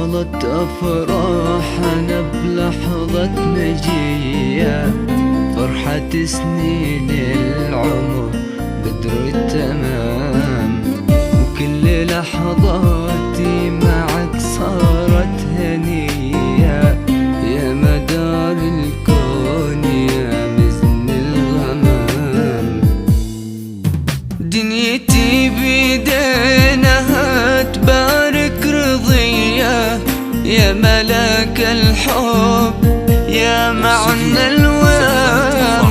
أقبلت أفراحنا بلحظة مجية، فرحة سنين العمر بدر التمام، وكل لحظاتي معك صارت هنية، يا مدار الكون يا مزن الغمام. دنيتي بيدينها تبارك رضية، يا ملاك الحب يا معنى الوام،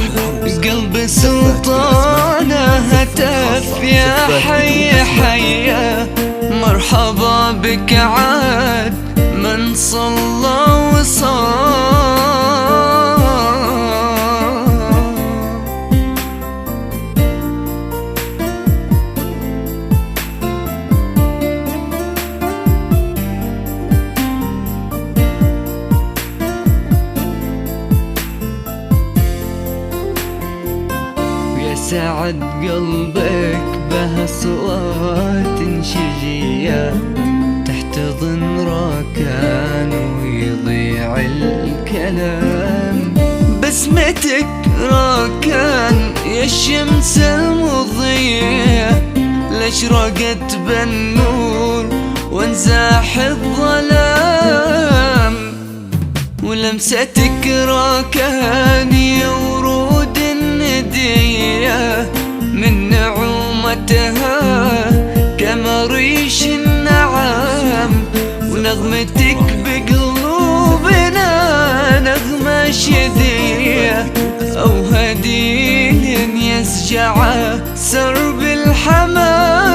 قلبي سلطانه هتف يا حي حيا، مرحبا بك عاد من صلى وصام. سعد قلبك بها صوات شجية، تحتضن راكان ويضيع الكلام، بسمتك راكان يا الشمس المضية، لاشرقت بالنور وانزاح الظلام، ولمستك راكان يا ورود الندية، من نعومتها كمريش النعام، ونغمتك بقلوبنا نغمة شدية، أو هديل يسجع سرب الحمام.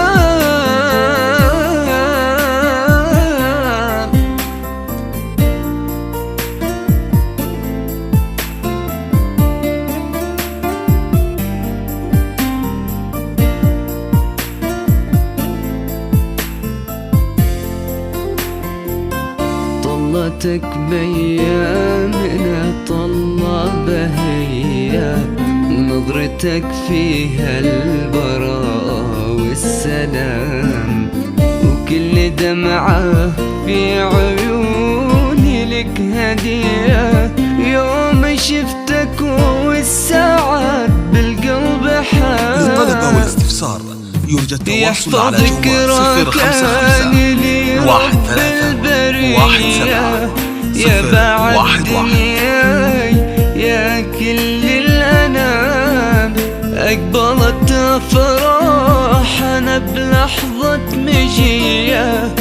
طلتك بأيامنا طلة بهية، ونظرتك فيها البراءة والسلام، وكل دمعة في عيوني لك هدية، يوم شفتك والسعد بالقلب حام. للطلب أو الاستفسار يرجى التواصل على جوال 055 13 يا بعد دنياي يا كل الأنام، أقبلت أفراحنا بلحظة مجية،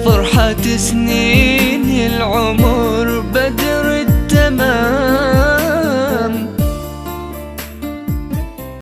فرحة سنين العمر